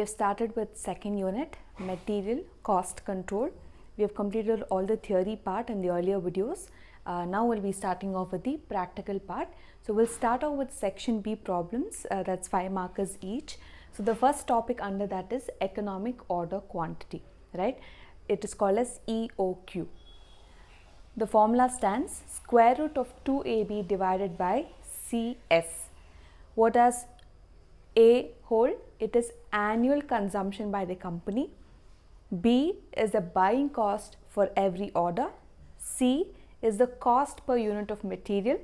have started with second unit, material cost control. We have completed all the theory part in the earlier videos. Now we'll be starting off with the practical part. So we'll start off with section B problems, that's 5 markers each. So the first topic under that is economic order quantity, right? It is called as EOQ. The formula stands square root of 2AB divided by CS. What does A hold? It is annual consumption by the company. B is the buying cost for every order. C is the cost per unit of material.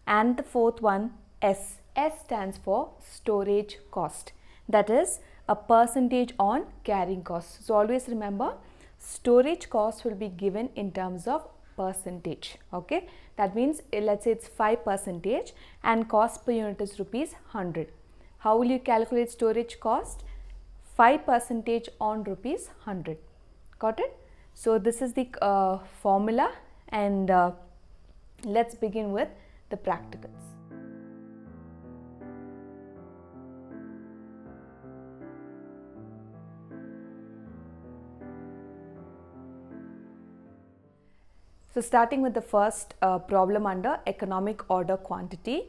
And the fourth one, S. S stands for storage cost. That is a percentage on carrying cost. So always remember, storage cost will be given in terms of percentage. Okay, that means let's say it's 5% and cost per unit is rupees 100. How will you calculate storage cost? 5% on rupees 100. Got it? So this is the formula, and let's begin with the practicals. So starting with the first problem under economic order quantity,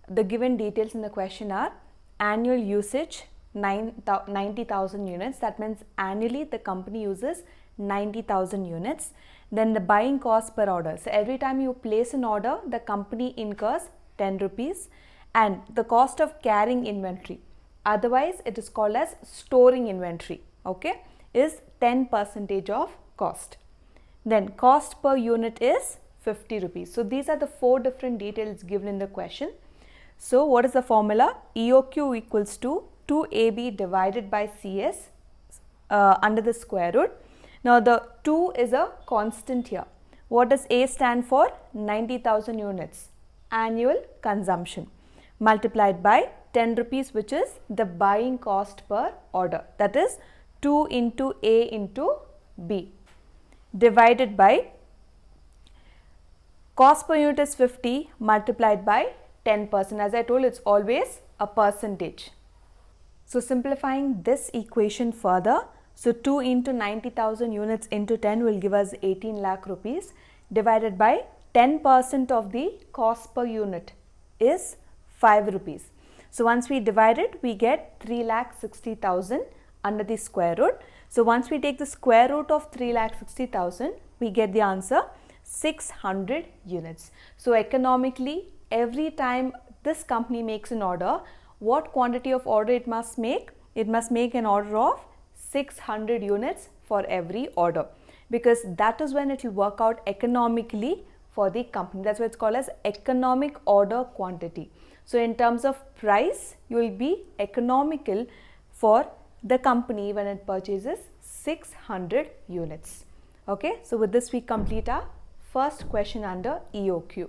the given details in the question are annual usage 90,000 units. That means annually the company uses 90,000 units. Then the buying cost per order. So every time you place an order, the company incurs 10 rupees, and the cost of carrying inventory, otherwise it is called as storing inventory, okay, is 10% of cost. Then cost per unit is 50 rupees. So these are the 4 different details given in the question. So what is the formula? EOQ equals to 2AB divided by CS under the square root. Now the 2 is a constant here. What does A stand for? 90,000 units annual consumption multiplied by 10 rupees, which is the buying cost per order. That is 2 into A into B, divided by cost per unit is 50 multiplied by 10%. As I told, it's always a percentage. So simplifying this equation further, so 2 into 90,000 units into 10 will give us 18 lakh rupees, divided by 10% of the cost per unit is 5 rupees. So once we divide it, we get 3,60,000 under the square root. So once we take the square root of 3,60,000, we get the answer 600 units. So economically, every time this company makes an order, what quantity of order it must make? It must make an order of 600 units for every order, because that is when it will work out economically for the company. That's why it's called as economic order quantity. So in terms of price, you will be economical for the company when it purchases 600 units. Okay, so with this we complete our first question under EOQ.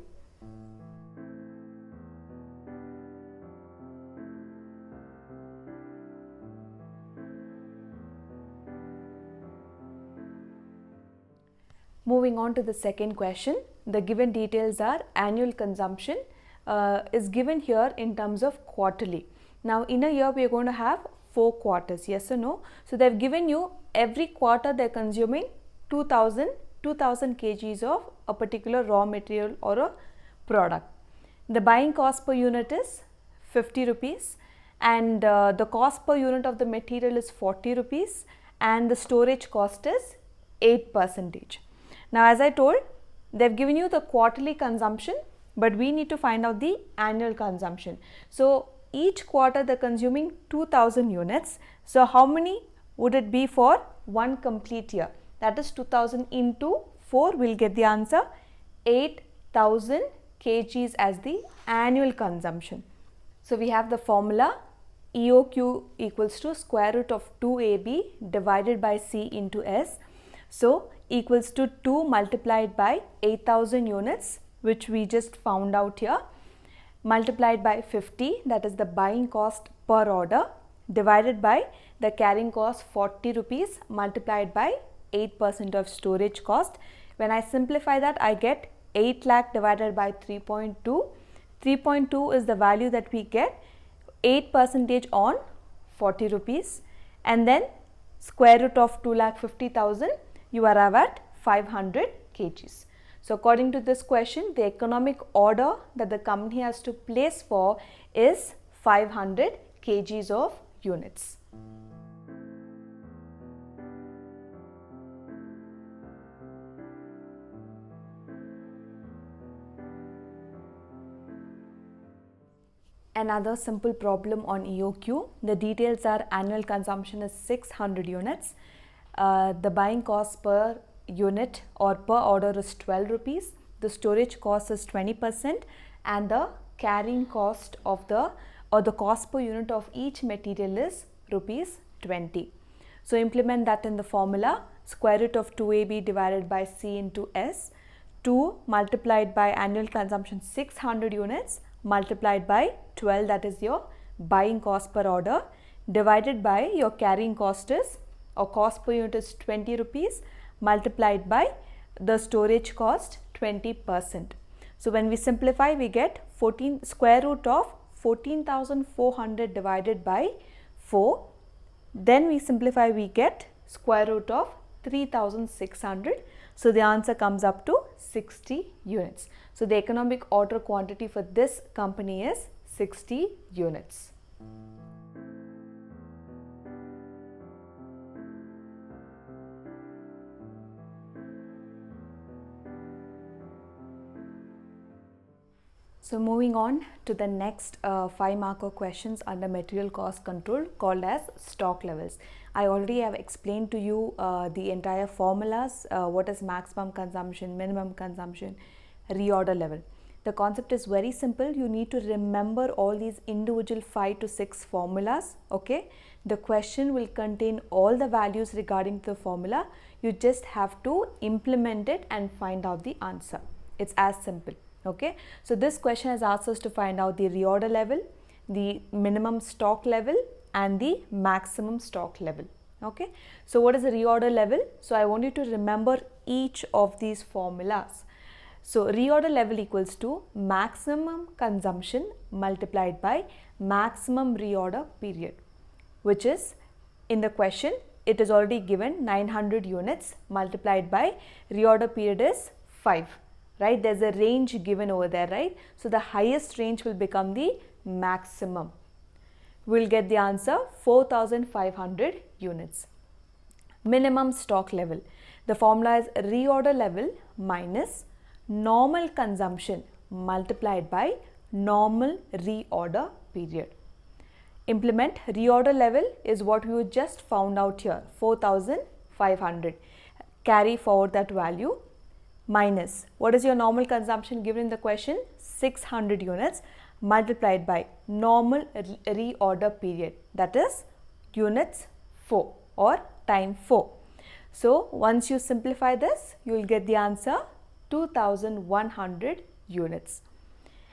Moving on to the second question, the given details are annual consumption is given here in terms of quarterly. Now in a year we are going to have 4 quarters, yes or no? So they've given you every quarter they're consuming 2000 kgs of a particular raw material or a product. The buying cost per unit is 50 rupees, and the cost per unit of the material is 40 rupees, and the storage cost is 8%. Now as I told, they've given you the quarterly consumption, but we need to find out the annual consumption. So each quarter they're consuming 2000 units. So how many would it be for one complete year? That is 2000 into 4, we'll get the answer 8000 kgs as the annual consumption. So we have the formula EOQ equals to square root of 2AB divided by C into S. So equals to 2 multiplied by 8000 units, which we just found out here, multiplied by 50, that is the buying cost per order, divided by the carrying cost 40 rupees multiplied by 8% of storage cost. When I simplify that, I get 8 lakh divided by 3.2. 3.2 is the value that we get, 8% on 40 rupees, and then square root of 2,50,000, you arrive at 500 kgs. So according to this question, the economic order that the company has to place for is 500 kgs of units. Another simple problem on EOQ. The details are annual consumption is 600 units. The buying cost per unit or per order is 12 rupees. The storage cost is 20% and the carrying cost of the cost per unit of each material is rupees 20. So implement that in the formula. Square root of 2AB divided by C into S. 2 multiplied by annual consumption 600 units multiplied by 12, that is your buying cost per order, divided by your carrying cost is, or cost per unit is 20 rupees multiplied by the storage cost 20%. So when we simplify, we get square root of 14,400 divided by 4. Then we simplify, we get square root of 3,600. So the answer comes up to 60 units. So the economic order quantity for this company is 60 units. So moving on to the next 5 marker questions under material cost control called as stock levels. I already have explained to you the entire formulas, what is maximum consumption, minimum consumption, reorder level. The concept is very simple. You need to remember all these individual 5 to 6 formulas. Okay, the question will contain all the values regarding the formula. You just have to implement it and find out the answer. It's as simple. Okay, so this question has asked us to find out the reorder level, the minimum stock level and the maximum stock level. Okay, so what is the reorder level? So I want you to remember each of these formulas. So reorder level equals to maximum consumption multiplied by maximum reorder period, which is in the question it is already given 900 units multiplied by reorder period is 5. Right, there's a range given over there, right? So the highest range will become the maximum. We'll get the answer 4,500 units. Minimum stock level. The formula is reorder level minus normal consumption multiplied by normal reorder period. Implement reorder level is what we just found out here, 4,500. Carry forward that value. Minus, what is your normal consumption given in the question? 600 units multiplied by normal reorder period, that is units 4 or time 4. So once you simplify this, you will get the answer 2,100 units.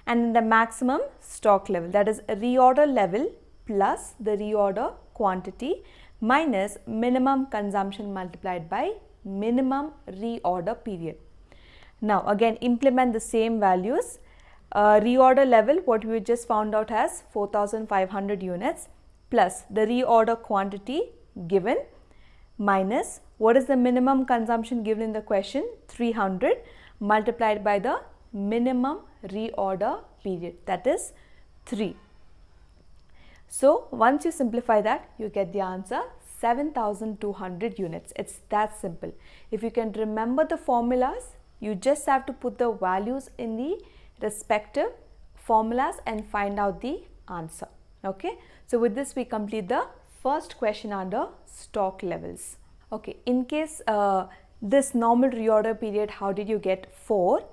And in the maximum stock level, that is reorder level plus the reorder quantity minus minimum consumption multiplied by minimum reorder period. Now again implement the same values. Reorder level, what we just found out as 4,500 units plus the reorder quantity given minus what is the minimum consumption given in the question, 300 multiplied by the minimum reorder period, that is 3. So once you simplify that, you get the answer 7,200 units. It's that simple. If you can remember the formulas, you just have to put the values in the respective formulas and find out the answer. Okay, so with this we complete the first question under stock levels. Okay, in case this normal reorder period, how did you get 4?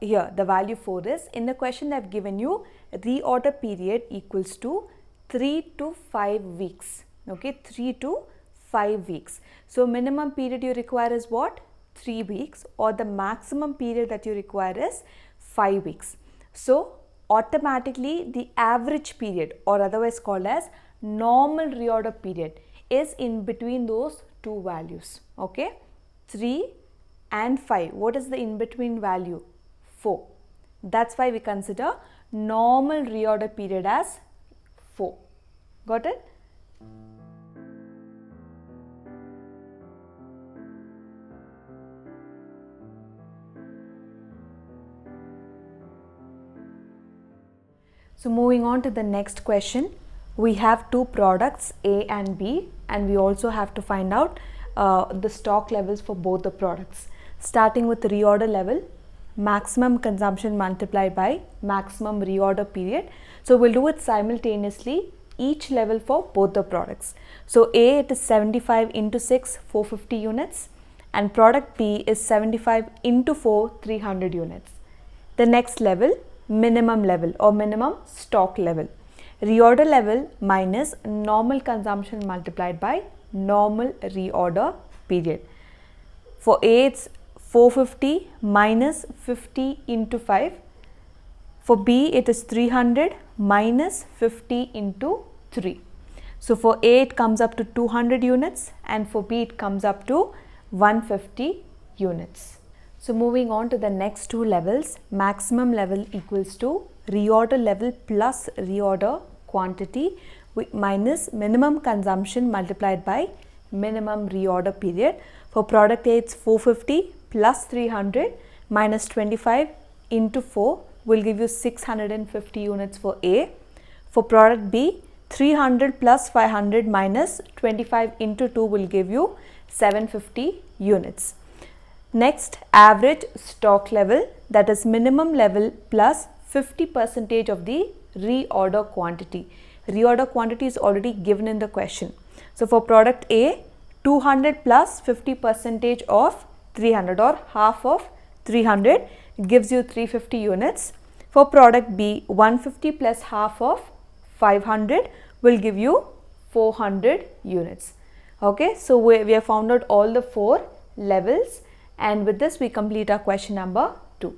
Here the value 4 is, in the question they have given you reorder period equals to 3 to 5 weeks. Okay, 3 to 5 weeks. So minimum period you require is what? 3 weeks, or the maximum period that you require is 5 weeks. So automatically the average period, or otherwise called as normal reorder period, is in between those two values. Okay, 3 and 5. What is the in between value? 4. That's why we consider normal reorder period as 4. Got it? So moving on to the next question, we have two products A and B, and we also have to find out the stock levels for both the products. Starting with reorder level, maximum consumption multiplied by maximum reorder period. So we'll do it simultaneously, each level for both the products. So A, it is 75 into 6, 450 units, and product B is 75 into 4, 300 units. The next level, minimum level or minimum stock level. Reorder level minus normal consumption multiplied by normal reorder period. For A, it's 450 minus 50 into 5. For B, it is 300 minus 50 into 3. So for A, it comes up to 200 units, and for B, it comes up to 150 units. So moving on to the next two levels, maximum level equals to reorder level plus reorder quantity minus minimum consumption multiplied by minimum reorder period. For product A, it's 450 plus 300 minus 25 into 4 will give you 650 units for A. For product B, 300 plus 500 minus 25 into 2 will give you 750 units. Next, average stock level, that is minimum level plus 50% of the reorder quantity. Reorder quantity is already given in the question. So for product A, 200 plus 50% of 300 or half of 300 gives you 350 units. For product B, 150 plus half of 500 will give you 400 units. Okay, so we have found out all the four levels, and with this we complete our question number 2.